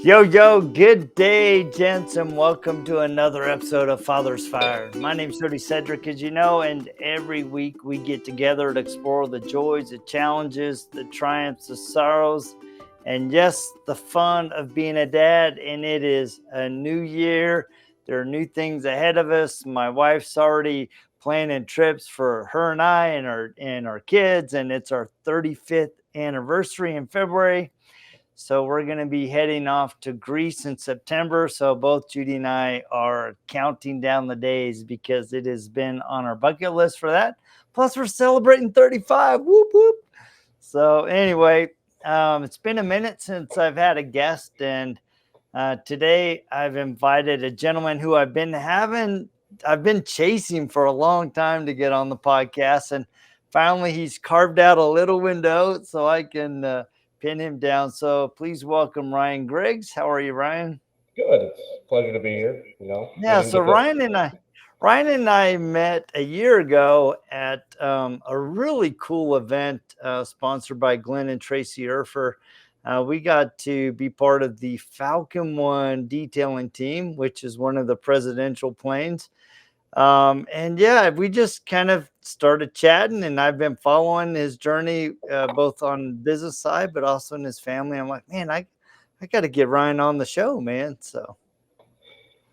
Yo, good day, gents, and welcome to another episode of Father's Fire. My name's Cody Cedric, as you know, and every week we get together to explore the joys, the challenges, the triumphs, the sorrows, and yes, the fun of being a dad. And it is a new year. There are new things ahead of us. My wife's already planning trips for her and I and our kids, and it's our 35th anniversary in February. So we're going to be heading off to Greece in September. So both Judy and I are counting down the days because it has been on our bucket list for that. Plus, we're celebrating 35. Whoop, whoop. So anyway, it's been a minute since I've had a guest. And today I've invited a gentleman who I've been chasing for a long time to get on the podcast. And finally, he's carved out a little window so I can pin him down. So please welcome Ryan Griggs. How are you, Ryan? Good. It's a pleasure to be here. Yeah. So Ryan and I met a year ago at a really cool event sponsored by Glenn and Tracy Urfer. We got to be part of the Falcon One detailing team, which is one of the presidential planes. And yeah, we just kind of started chatting, and I've been following his journey both on business side, but also in his family. I'm like, man, I got to get Ryan on the show, man. So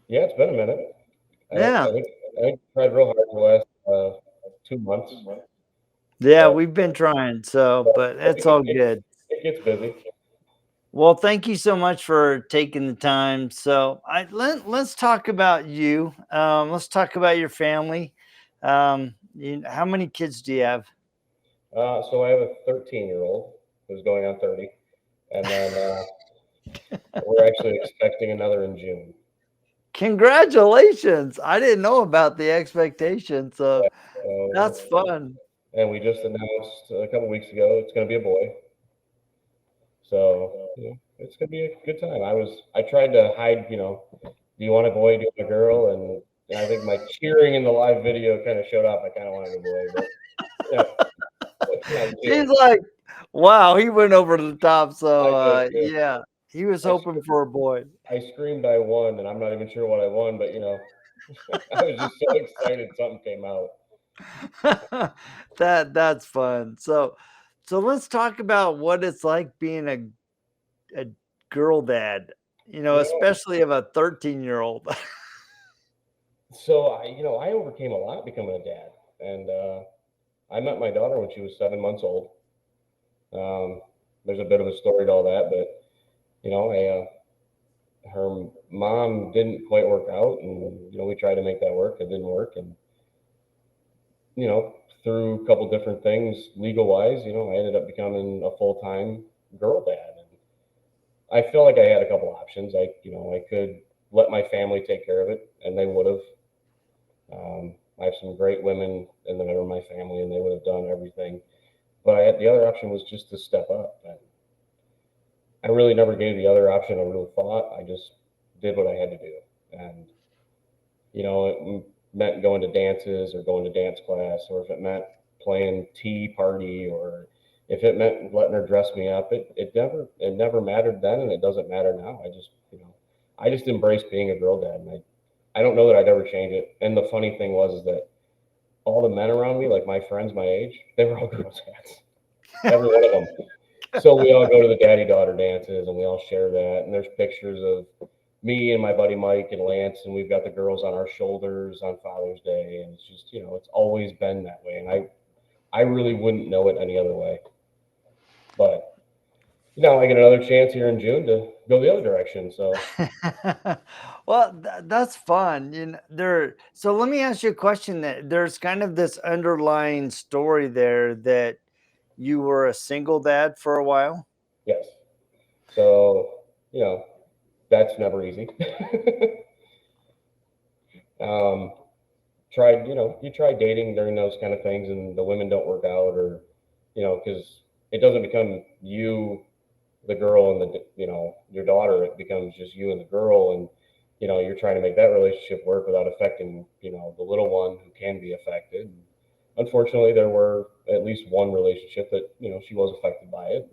yeah, it's been a minute. I, yeah, I think I tried real hard the last 2 months, yeah, but we've been trying. So, but it's all good. it gets busy. Well, thank you so much for taking the time. So, let's talk about you. Let's talk about your family. How many kids do you have? So I have a 13-year-old who's going on 30, and then we're actually expecting another in June. Congratulations. I didn't know about the expectation. So Yeah. So, that's fun. and we just announced a couple weeks ago it's going to be a boy. So it's going to be a good time. I tried to hide. Do you want a boy? Do you want a girl? And I think my cheering in the live video kind of showed off. I kind of wanted a boy, but yeah, it's not He's June. like, wow, he went over the top. I So did. yeah, he was I hoping for a boy. I screamed I won, and I'm not even sure what I won, but I was just so excited something came out. That's fun. So let's talk about what it's like being a girl dad, You know, especially of a 13-year-old. so I overcame a lot becoming a dad, and I met my daughter when she was 7 months old. Um, there's a bit of a story to all that, but her mom didn't quite work out, and we tried to make that work. It didn't work, and you know, through a couple different things, legal wise, I ended up becoming a full time girl dad, and I feel like I had a couple options. I could let my family take care of it, and they would have. I have some great women in my family, and they would have done everything. But I had the other option was just to step up, and I really never gave the other option a real thought. I just did what I had to do, and it meant going to dances or going to dance class, or if it meant playing tea party, or if it meant letting her dress me up, it never mattered then, and it doesn't matter now. I just embraced being a girl dad, and I don't know that I'd ever change it. And the funny thing was is that all the men around me, like my friends my age, they were all girl dads, every one of them. So we all go to the daddy daughter dances, and we all share that. And there's pictures of me and my buddy Mike and Lance, and we've got the girls on our shoulders on Father's Day, and it's just it's always been that way, and I really wouldn't know it any other way. But I get another chance here in June to go the other direction. So Well, that's fun. So let me ask you a question. That there's kind of this underlying story there that you were a single dad for a while. yes, so you know that's never easy. um, you try dating during those kind of things, and the women don't work out, or because it doesn't become you, the girl, and your daughter. It becomes just you and the girl, and you're trying to make that relationship work without affecting the little one who can be affected. And unfortunately, there were at least one relationship that she was affected by it,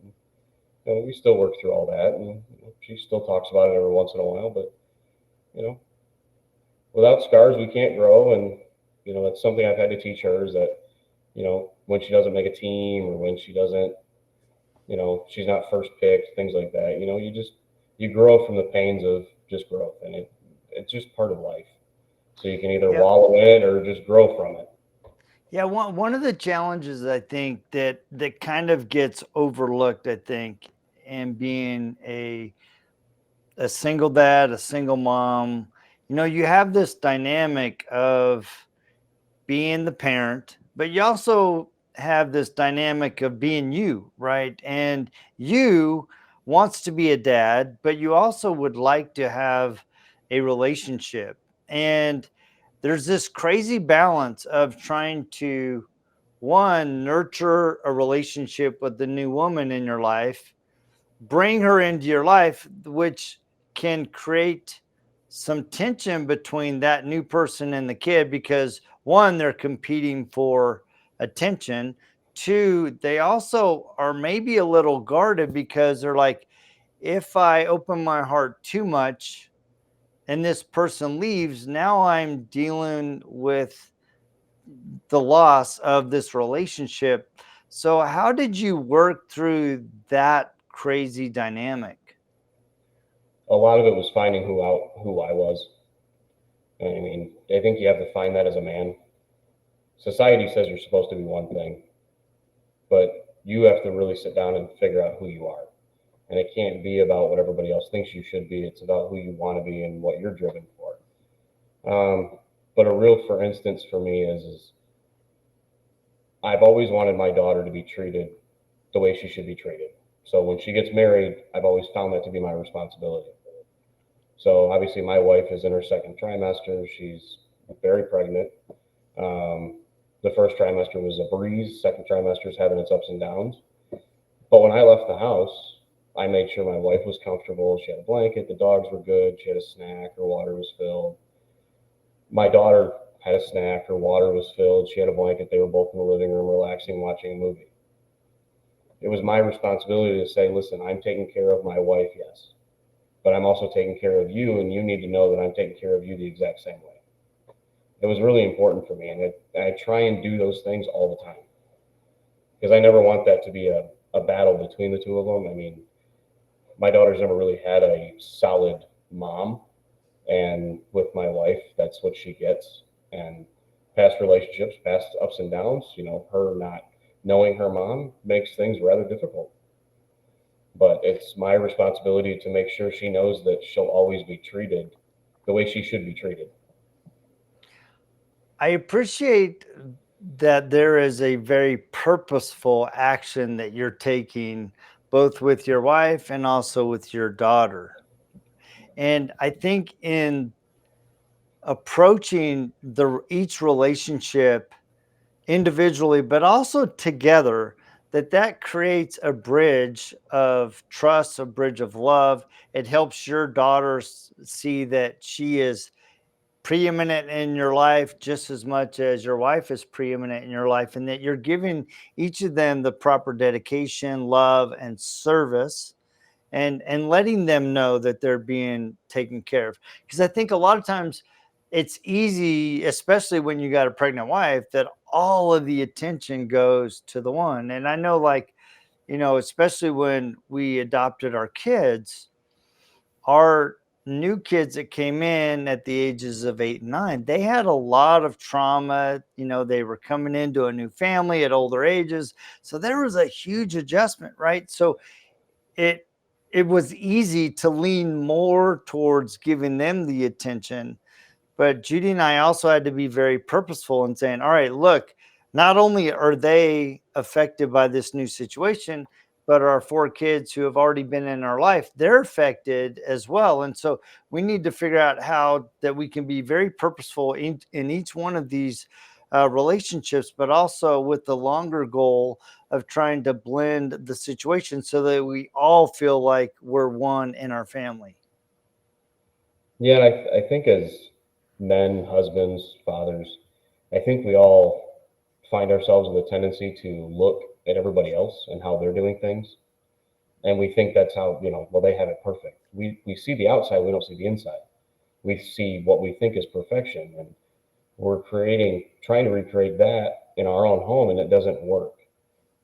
we still work through all that, and she still talks about it every once in a while. But you know, without scars, we can't grow, and that's something I've had to teach her is that when she doesn't make a team or when she doesn't, she's not first picked, things like that. You grow from the pains of just growth, and it's just part of life. So you can either Yeah. wallow in it or just grow from it. Yeah, one of the challenges I think that kind of gets overlooked, I think, in being a single dad, a single mom, you have this dynamic of being the parent, but you also have this dynamic of being you, right? And you wants to be a dad, but you also would like to have a relationship. And there's this crazy balance of trying to one nurture a relationship with the new woman in your life, bring her into your life, which can create some tension between that new person and the kid because one, they're competing for attention. Two, they also are maybe a little guarded because they're like, if I open my heart too much and this person leaves, now I'm dealing with the loss of this relationship. So, how did you work through that crazy dynamic? A lot of it was finding who I was. And I mean, I think you have to find that as a man. Society says you're supposed to be one thing, but you have to really sit down and figure out who you are. And it can't be about what everybody else thinks you should be. It's about who you want to be and what you're driven for. But a real, for instance, for me is I've always wanted my daughter to be treated the way she should be treated. So when she gets married, I've always found that to be my responsibility. So obviously, my wife is in her second trimester. She's very pregnant. The first trimester was a breeze. Second trimester is having its ups and downs. But when I left the house, I made sure my wife was comfortable. She had a blanket. The dogs were good. She had a snack. Her water was filled. My daughter had a snack. Her water was filled. She had a blanket. They were both in the living room relaxing, watching a movie. It was my responsibility to say, listen, I'm taking care of my wife, yes, but I'm also taking care of you, and you need to know that I'm taking care of you the exact same way. It was really important for me, and I try and do those things all the time because I never want that to be a battle between the two of them. I mean, my daughter's never really had a solid mom, and with my wife, that's what she gets. And past relationships, past ups and downs, her not knowing her mom makes things rather difficult. But it's my responsibility to make sure she knows that she'll always be treated the way she should be treated. I appreciate that there is a very purposeful action that you're taking, both with your wife and also with your daughter. And I think in approaching each relationship individually, but also together, that creates a bridge of trust, a bridge of love. It helps your daughter see that she is preeminent in your life just as much as your wife is preeminent in your life, and that you're giving each of them the proper dedication, love, and service, and letting them know that they're being taken care of. Because I think a lot of times it's easy, especially when you got a pregnant wife, that all of the attention goes to the one. And I know, like, especially when we adopted our new kids that came in at the ages of 8 and 9, they had a lot of trauma. They were coming into a new family at older ages. So there was a huge adjustment, right? So it it was easy to lean more towards giving them the attention, but Judy and I also had to be very purposeful in saying, all right, look, not only are they affected by this new situation, but our four kids who have already been in our life, they're affected as well. And so we need to figure out how that we can be very purposeful in each one of these relationships, but also with the longer goal of trying to blend the situation so that we all feel like we're one in our family. Yeah, and I think as men, husbands, fathers, I think we all find ourselves with a tendency to look at everybody else and how they're doing things. And we think that's how, well, they have it perfect. We see the outside, we don't see the inside. We see what we think is perfection, and we're trying to recreate that in our own home, and it doesn't work.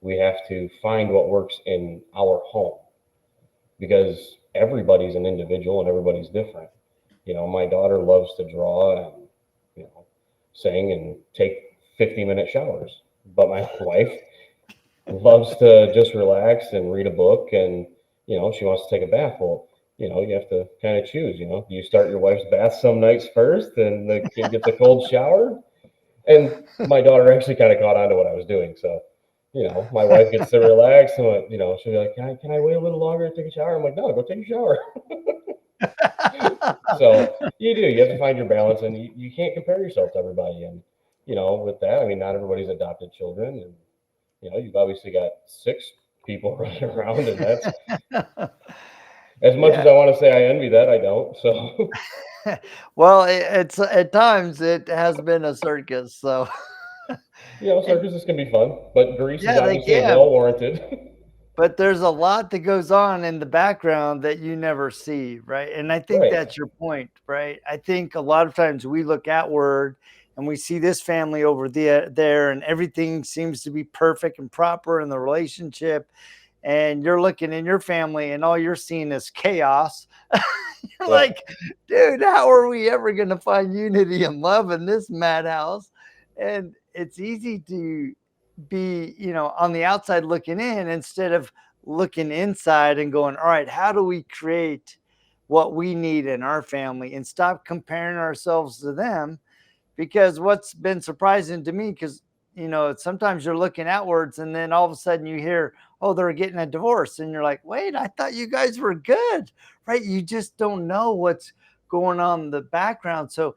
We have to find what works in our home, because everybody's an individual and everybody's different. My daughter loves to draw and, you know, sing and take 50-minute showers. But my wife loves to just relax and read a book, and, she wants to take a bath. Well, you have to kind of choose. Do you start your wife's bath some nights first and the kid gets a cold shower? And my daughter actually kind of caught on to what I was doing. So, my wife gets to relax, and, she'll be like, can I wait a little longer to take a shower? I'm like, no, go take a shower. So you have to find your balance, and you can't compare yourself to everybody. And, with that, I mean, not everybody's adopted children. And, you've obviously got six people running around, and that's as much as Yeah. I want to say I envy that, I don't. So, Well, it's at times it has been a circus. So, and circuses can be fun, but grease is yeah, they obviously can. well warranted. But there's a lot that goes on in the background that you never see, right? And I think Right. that's your point, right? I think a lot of times we look outward and we see this family over there, and everything seems to be perfect and proper in the relationship. And you're looking in your family and all you're seeing is chaos. You're Yeah. like, dude, how are we ever going to find unity and love in this madhouse? And it's easy to be, on the outside looking in instead of looking inside and going, all right, how do we create what we need in our family and stop comparing ourselves to them? Because what's been surprising to me, because sometimes you're looking outwards and then all of a sudden you hear, oh, they're getting a divorce, and you're like, wait, I thought you guys were good, right? You just don't know what's going on in the background. So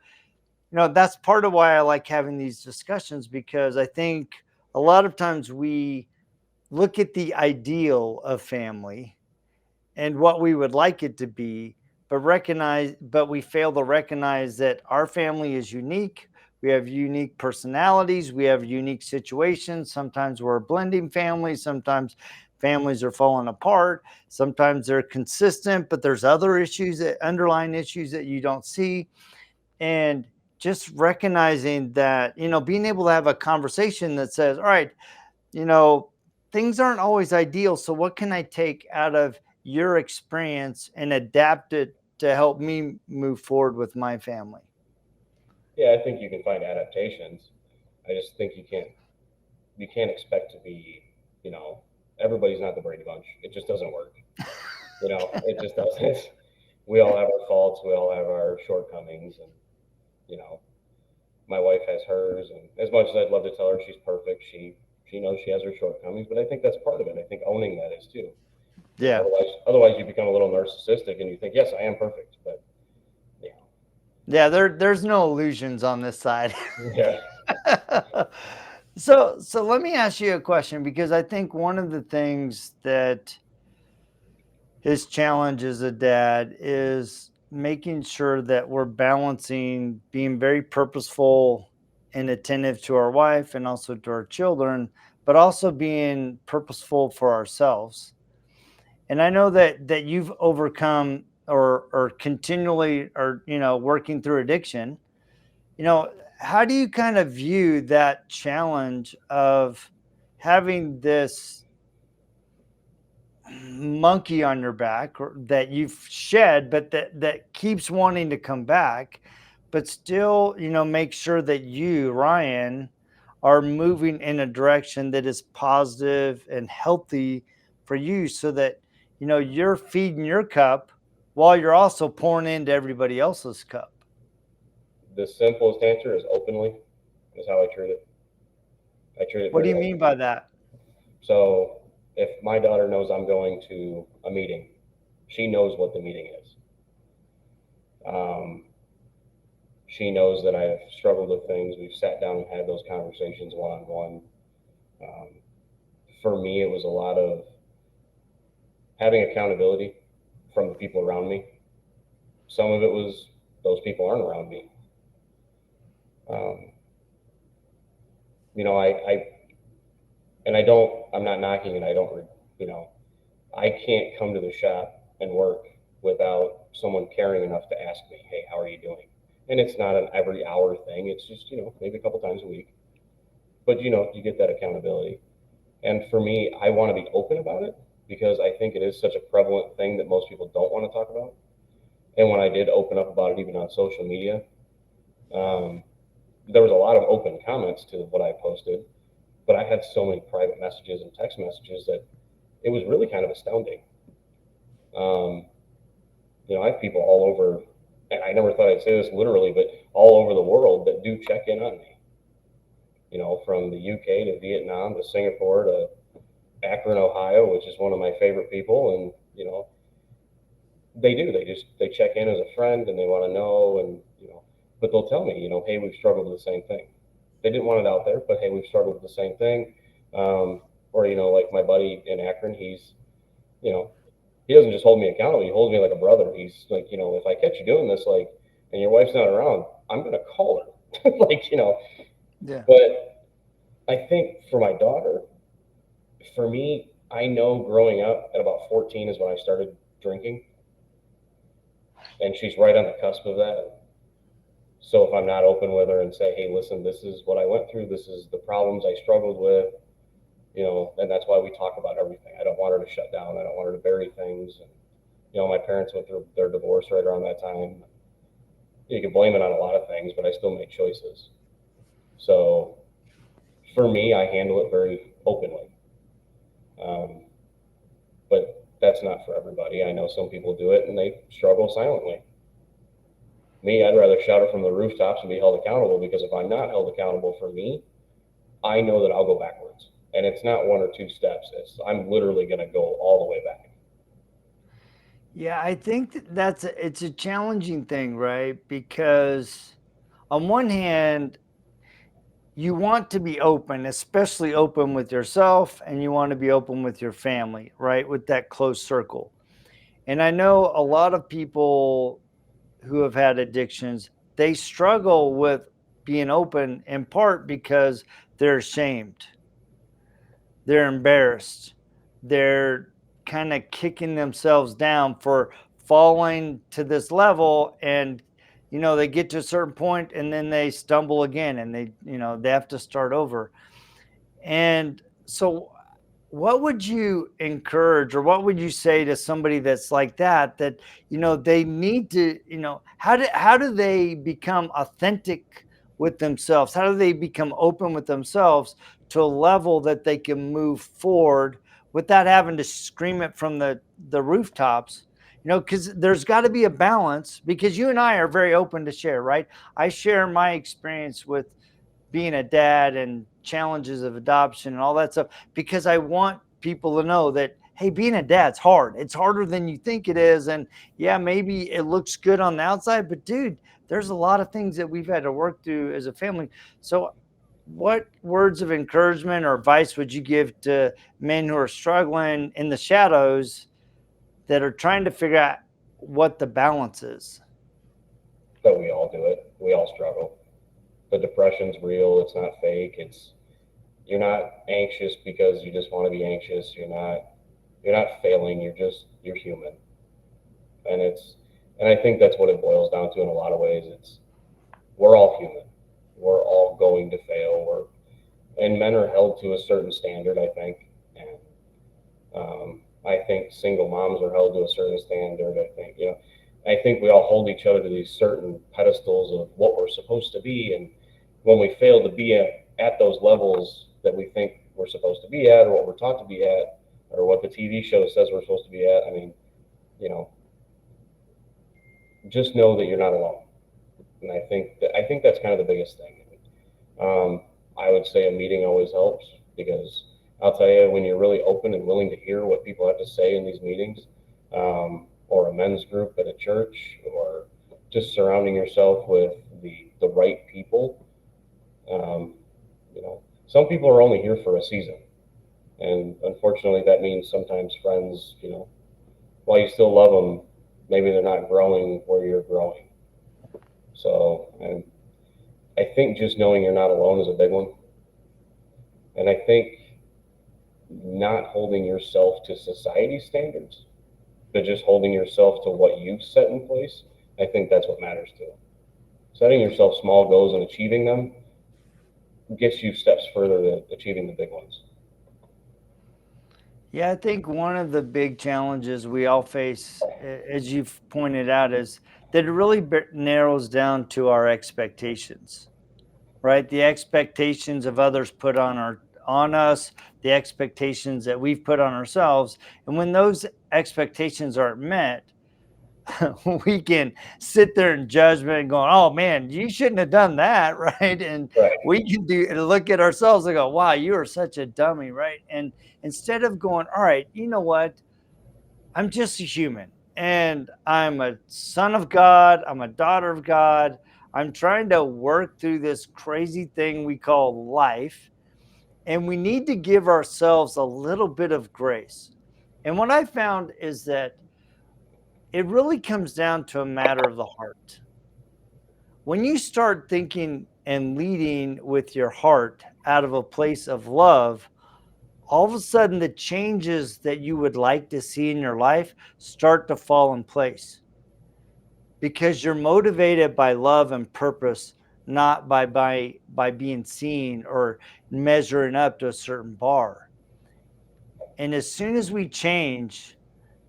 that's part of why I like having these discussions, because I think a lot of times we look at the ideal of family and what we would like it to be, but we fail to recognize that our family is unique. We have unique personalities, we have unique situations. Sometimes we're a blending family, sometimes families are falling apart, sometimes they're consistent, but there's other issues, that underlying issues that you don't see. And just recognizing that, being able to have a conversation that says, all right, you know, things aren't always ideal. So, what can I take out of your experience and adapt it to help me move forward with my family? Yeah, I think you can find adaptations. I just think you can't expect to be, you know, everybody's not the Brady Bunch. It just doesn't work. It just doesn't. We all have our faults. We all have our shortcomings, and you know, my wife has hers. And as much as I'd love to tell her she's perfect, she knows she has her shortcomings. But I think that's part of it. I think owning that is too. Yeah. Otherwise you become a little narcissistic, and you think, yes, I am perfect, but yeah, Yeah. There's no illusions on this side. yeah, So let me ask you a question, because I think one of the things that his challenge as a dad is making sure that we're balancing being very purposeful and attentive to our wife and also to our children, but also being purposeful for ourselves. And I know that you've overcome or continually are, working through addiction. You know, how do you kind of view that challenge of having this monkey on your back, or that you've shed, but that keeps wanting to come back, but still, make sure that you, Ryan, are moving in a direction that is positive and healthy for you, so that you're feeding your cup while you're also pouring into everybody else's cup? the simplest answer is openly, is how I treat it. I treat it What do very you mean openly. by that? So if my daughter knows I'm going to a meeting, she knows what the meeting is. Um, she knows that I've struggled with things. We've sat down and had those conversations one on one. For me, it was a lot of having accountability from the people around me. Some of it was those people aren't around me. Um, I and I don't. I'm not knocking it. I don't. You know, I can't come to the shop and work without someone caring enough to ask me, hey, how are you doing? And it's not an every hour thing. It's just, maybe a couple times a week. But, you get that accountability. And for me, I want to be open about it because I think it is such a prevalent thing that most people don't want to talk about. And when I did open up about it, even on social media, um, there was a lot of open comments to what I posted, but I had so many private messages and text messages that it was really kind of astounding. Um, I have people all over, and I never thought I'd say this literally, but all over the world that do check in on me. From the UK to Vietnam to Singapore to Akron, Ohio, which is one of my favorite people, and they do. They check in as a friend and they want to know, and but they'll tell me, hey, we've struggled with the same thing. They didn't want it out there, but hey, we've struggled with the same thing. Or like my buddy in Akron, you know he doesn't just hold me accountable. He holds me like a brother. He's like, if I catch you doing this, like, and your wife's not around, I'm gonna call her. Like, Yeah. But I think for my daughter, for me, I know growing up at about 14 is when I started drinking, and she's right on the cusp of that. So if I'm not open with her and say, hey, listen, this is what I went through, this is the problems I struggled with, and that's why we talk about everything. I don't want her to shut down. I don't want her to bury things. And, my parents went through their divorce right around that time. You can blame it on a lot of things, but I still made choices. So for me, I handle it very openly. Um, but that's not for everybody. I know some people do it and they struggle silently. Me, I'd rather shout it from the rooftops and be held accountable because if I'm not held accountable for me, I know that I'll go backwards. And it's not one or two steps. I'm literally going to go all the way back. Yeah, I think it's a challenging thing, right? Because on one hand, you want to be open, especially open with yourself, and you want to be open with your family, right? With that close circle. And I know a lot of people who have had addictions, they struggle with being open in part because they're ashamed, they're embarrassed, they're kind of kicking themselves down for falling to this level. And they get to a certain point and then they stumble again, and they have to start over. And so what would you encourage, or what would you say to somebody that's like that, they need to, how do they become authentic with themselves? How do they become open with themselves to a level that they can move forward without having to scream it from the rooftops? Because there's got to be a balance, because you and I are very open to share, right? I share my experience with being a dad and challenges of adoption and all that stuff, because I want people to know that, hey, being a dad's hard. It's harder than you think it is. And yeah, maybe it looks good on the outside, but dude, there's a lot of things that we've had to work through as a family. So what words of encouragement or advice would you give to men who are struggling in the shadows, that are trying to figure out what the balance is? But we all do it. We all struggle. The depression's real. It's not fake. You're not anxious because you just want to be anxious. You're not failing. You're human. And and I think that's what it boils down to in a lot of ways. We're all human. We're all going to fail. And men are held to a certain standard, I think. And I think single moms are held to a certain standard. I think we all hold each other to these certain pedestals of what we're supposed to be. And when we fail to be at those levels that we think we're supposed to be at, or what we're taught to be at, or what the TV show says we're supposed to be at, I mean, you know, just know that you're not alone. And I think that's kind of the biggest thing. Um, I would say a meeting always helps because I'll tell you, when you're really open and willing to hear what people have to say in these meetings, or a men's group at a church, or just surrounding yourself with the right people. Um, some people are only here for a season, and unfortunately, that means sometimes friends. While you still love them, maybe they're not growing where you're growing. So, and I think just knowing you're not alone is a big one. And I think not holding yourself to society standards, but just holding yourself to what you've set in place. I think that's what matters too. Setting yourself small goals and achieving them gets you steps further to achieving the big ones. Yeah, I think one of the big challenges we all face, as you've pointed out, is that it really narrows down to our expectations, right? The expectations of others put on us, the expectations that we've put on ourselves, and when those expectations aren't met, we can sit there in judgment and going, "Oh man, you shouldn't have done that," right? And Right. we can do and look at ourselves and go, "Wow, you are such a dummy," right? And instead of going, "All right, you know what? I'm just a human, and I'm a son of God. I'm a daughter of God. I'm trying to work through this crazy thing we call life, and we need to give ourselves a little bit of grace." And what I found is that it really comes down to a matter of the heart. When you start thinking and leading with your heart out of a place of love, all of a sudden the changes that you would like to see in your life start to fall in place because you're motivated by love and purpose, not by being seen or measuring up to a certain bar. And as soon as we change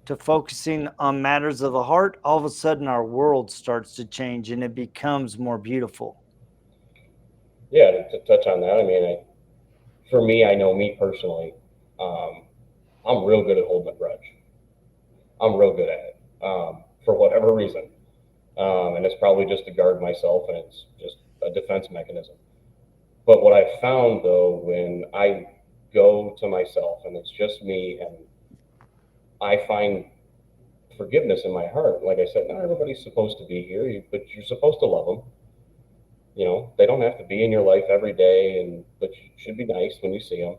to focusing on matters of the heart, all of a sudden our world starts to change and it becomes more beautiful. Yeah, to touch on that, I mean, for me, I know me personally, um, I'm real good at holding a grudge. I'm real good at it for whatever reason. And it's probably just to guard myself, and it's just a defense mechanism. But what I found though, when I go to myself and it's just me, and I find forgiveness in my heart, like I said, not everybody's supposed to be here, but you're supposed to love them. You know, they don't have to be in your life every day, and but you should be nice when you see them.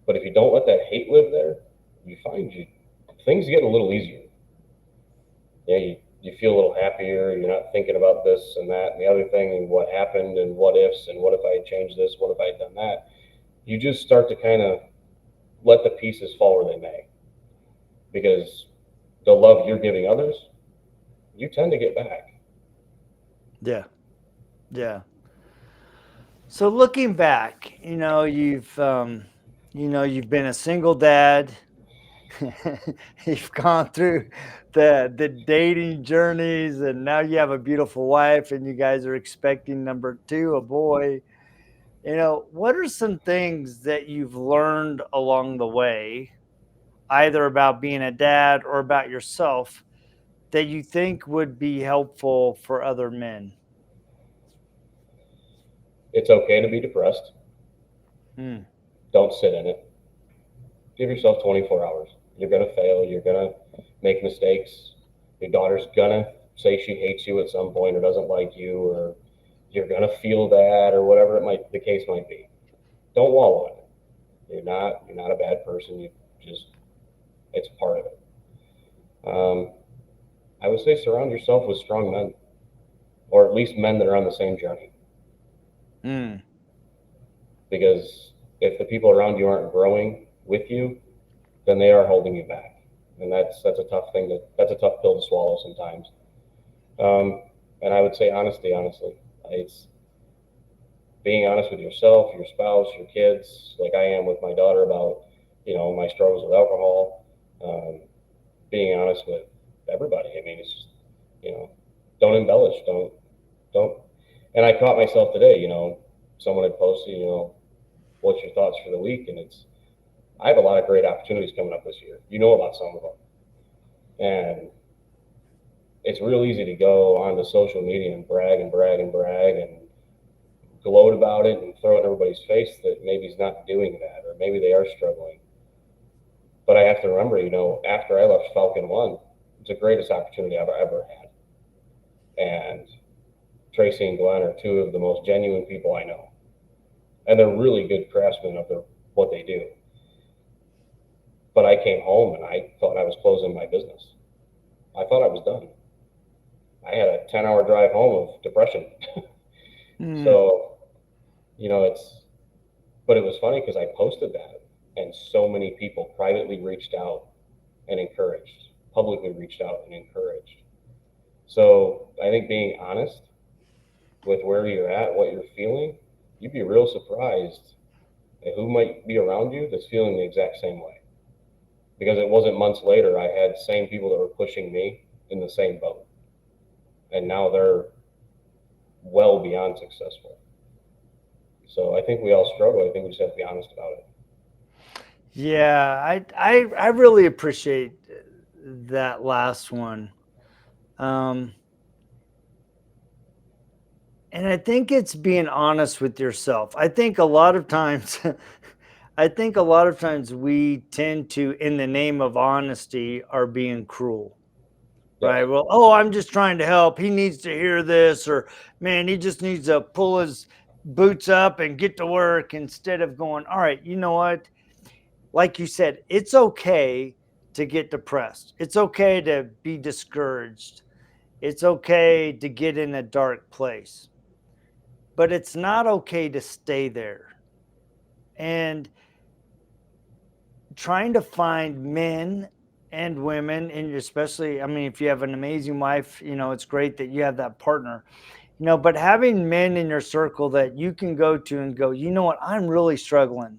But if you don't let that hate live there, you find things get a little easier. Yeah, you feel a little happier. You're not thinking about this and that and the other thing and what happened and what ifs and what if I had changed this, what if I had done that. You just start to kind of let the pieces fall where they may, because the love you're giving others, you tend to get back. Yeah. Yeah. So looking back, you've been a single dad. You've gone through the dating journeys, and now you have a beautiful wife, and you guys are expecting number two, a boy. What are some things that you've learned along the way, either about being a dad or about yourself, that you think would be helpful for other men? It's okay to be depressed. Mm, Don't sit in it. Give yourself 24 hours. You're going to fail. You're going to make mistakes. Your daughter's going to say she hates you at some point or doesn't like you, or you're going to feel that, or whatever the case might be. Don't wallow in it. You're not a bad person. You just it's part of it. Um, I would say surround yourself with strong men, or at least men that are on the same journey. mm, Because if the people around you aren't growing with you, then they are holding you back, and that's a tough thing. That's a tough pill to swallow sometimes. Um, and I would say honesty. Honestly, it's being honest with yourself, your spouse, your kids, like I am with my daughter about my struggles with alcohol. Um, Being honest with everybody. I mean, it's just you know, don't embellish. Don't. And I caught myself today. Someone had posted, what's your thoughts for the week? And I have a lot of great opportunities coming up this year. You know about some of them, and it's real easy to go onto social media and brag and brag and brag and gloat about it and throw it in everybody's face that maybe he's not doing that, or maybe they are struggling. But I have to remember, after I left Falcon One, it's the greatest opportunity I've ever had. And Tracy and Glenn are two of the most genuine people I know, and they're really good craftsmen of what they do. But I came home and I thought I was closing my business. I thought I was done. I had a 10-hour drive home of depression. mm, So, it's, but it was funny because I posted that. And so many people privately reached out and encouraged, publicly reached out and encouraged. So I think being honest with where you're at, what you're feeling, you'd be real surprised at who might be around you that's feeling the exact same way. Because it wasn't months later, I had the same people that were pushing me in the same boat. And now they're well beyond successful. So I think we all struggle. I think we just have to be honest about it. Yeah, I really appreciate that last one. Um, and I think it's being honest with yourself. I think a lot of times I think a lot of times we tend to, in the name of honesty, are being cruel. Yes. Right. Well, oh, I'm just trying to help. He needs to hear this, or man, he just needs to pull his boots up and get to work instead of going, all right, you know what? Like you said, it's okay to get depressed. It's okay to be discouraged. It's okay to get in a dark place, but it's not okay to stay there. And trying to find men and women, and especially, I mean, if you have an amazing wife, it's great that you have that partner, but having men in your circle that you can go to and go, you know what, I'm really struggling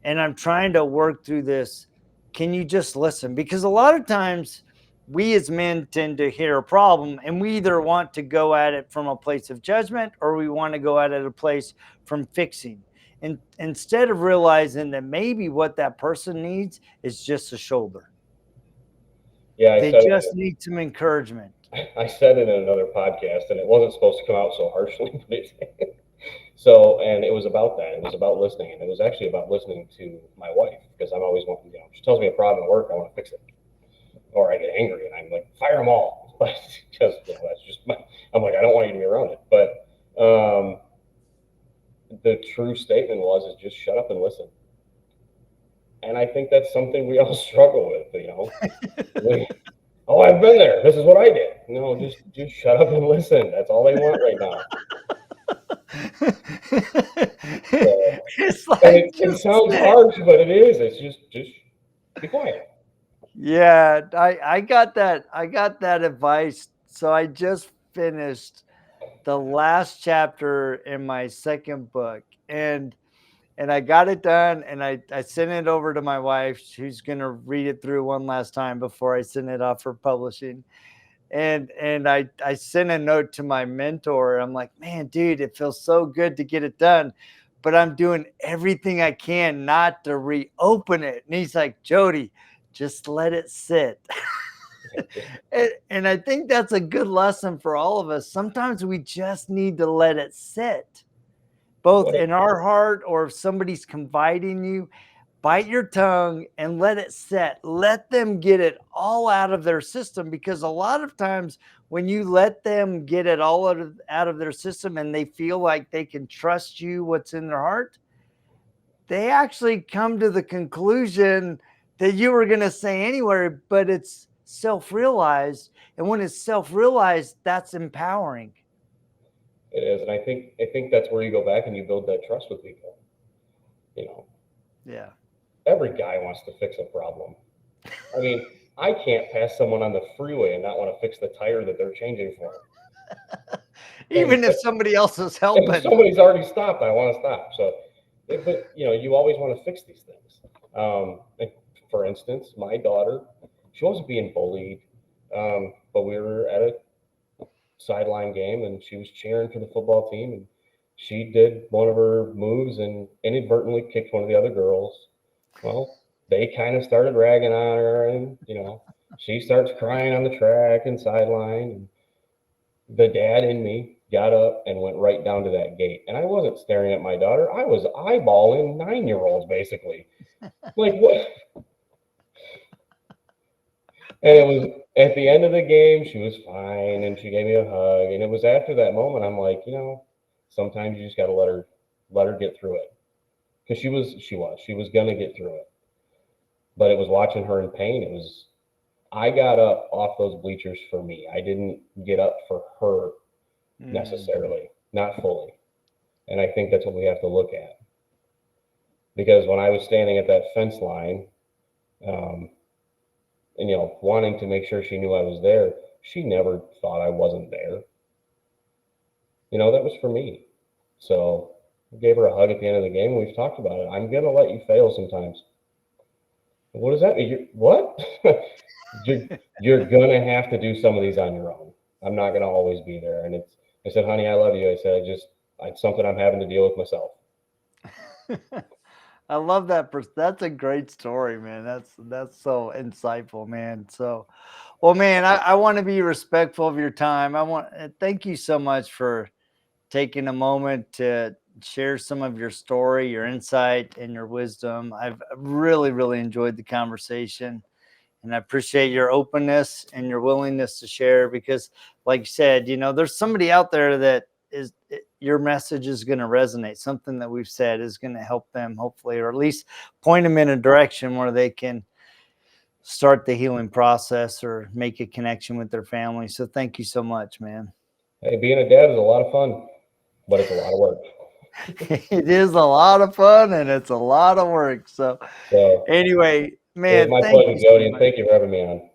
and I'm trying to work through this. Can you just listen? Because a lot of times we as men tend to hear a problem and we either want to go at it from a place of judgment or we want to go at it a place from fixing. And instead of realizing that maybe what that person needs is just a shoulder, Yeah, they just need some encouragement. I said it in another podcast, and it wasn't supposed to come out so harshly, but it so, and it was about that. It was about listening, and it was actually about listening to my wife because I'm always wanting, she tells me a problem at work, I want to fix it, or I get angry and I'm like, fire them all, but because that's just my. I'm like, I don't want you to be around it, but the true statement is just shut up and listen. And I think that's something we all struggle with, We, oh, I've been there. This is what I did. No, just shut up and listen. That's all they want right now. So, It's and like it just sounds sit. harsh, but it is. It's just be quiet. Yeah, I got that advice. So I just finished the last chapter in my second book, and I got it done, and I sent it over to my wife. Who's gonna read it through one last time before I send it off for publishing. And I sent a note to my mentor. I'm like, man, dude, it feels so good to get it done, but I'm doing everything I can not to reopen it. And he's like, Jody, just let it sit. And I think that's a good lesson for all of us. Sometimes we just need to let it sit, both What in our heart or if somebody's confiding you. Bite your tongue and let it set. Let them get it all out of their system, because a lot of times when you let them get it all out of their system and they feel like they can trust you what's in their heart, they actually come to the conclusion that you were going to say anywhere, but it's self-realized. And when it's self-realized, that's empowering. it is, and I think that's where you go back and you build that trust with people. You know, Yeah. every guy wants to fix a problem. I mean, I can't pass someone on the freeway and not want to fix the tire that they're changing for them. And Even if somebody else is if helping. somebody's already stopped, I want to stop. So, but you always want to fix these things. Like, for instance, my daughter, she wasn't being bullied, but we were at a sideline game and she was cheering for the football team, and she did one of her moves and inadvertently kicked one of the other girls. Well, they kind of started ragging on her, and she starts crying on the track and sideline. And the dad in me got up and went right down to that gate. And I wasn't staring at my daughter. I was eyeballing 9-year-olds basically. Like what? And it was at the end of the game, she was fine and she gave me a hug. And it was after that moment I'm like, sometimes you just gotta let her get through it. Because she was gonna get through it. But it was watching her in pain. I got up off those bleachers for me. I didn't get up for her necessarily, not fully. And I think that's what we have to look at. because when I was standing at that fence line, um, and wanting to make sure she knew I was there, she never thought I wasn't there. That was for me. So I gave her a hug at the end of the game, and we've talked about it. I'm gonna let you fail sometimes. What does that mean? What? you're gonna have to do some of these on your own. I'm not gonna always be there. And I said, honey, I love you. I said, it's something I'm having to deal with myself. I love that. That's a great story, man. That's so insightful, man. So, well, man, I want to be respectful of your time. Thank you so much for taking a moment to share some of your story, your insight, and your wisdom. I've really, really enjoyed the conversation. And I appreciate your openness and your willingness to share because, like you said, there's somebody out there that your message is going to resonate. Something that we've said is going to help them, hopefully, or at least point them in a direction where they can start the healing process or make a connection with their family. So thank you so much, man. Hey, being a dad is a lot of fun, but it's a lot of work. It is a lot of fun and it's a lot of work. So anyway, it was man, my thank pleasure, you so Jody, and much. thank you for having me on.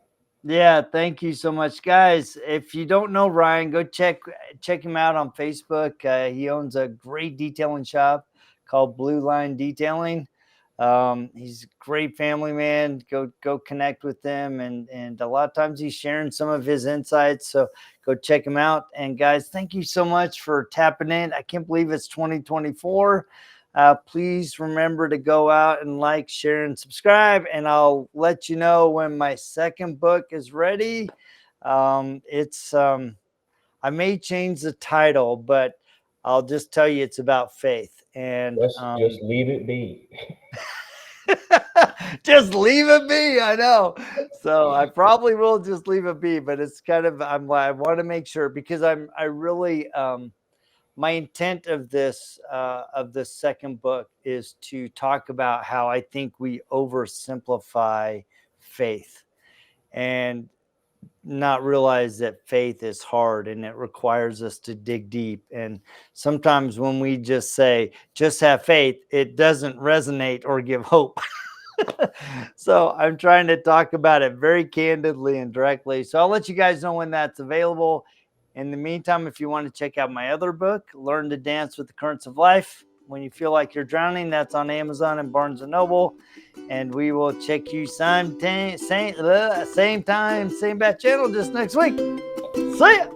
Yeah, thank you so much, guys. If you don't know Ryan, go check him out on Facebook. He owns a great detailing shop called Blue Line Detailing. He's a great family man. Go connect with him, and a lot of times he's sharing some of his insights. So go check him out. And guys, thank you so much for tapping in. I can't believe it's 2024. Please remember to go out and like, share, and subscribe. And I'll let you know when my second book is ready. I may change the title, but I'll just tell you it's about faith. And Just leave it be. just leave it be. I know. So I probably will just leave it be, but it's kind of I want to make sure because I really my intent of this second book is to talk about how I think we oversimplify faith and not realize that faith is hard and it requires us to dig deep. And sometimes when we just say, just have faith, it doesn't resonate or give hope. So I'm trying to talk about it very candidly and directly. So I'll let you guys know when that's available. In the meantime, if you want to check out my other book, Learn to Dance with the Currents of Life, When You Feel Like You're Drowning, that's on Amazon and Barnes & Noble. And we will check you same time, same bat channel just next week. See ya.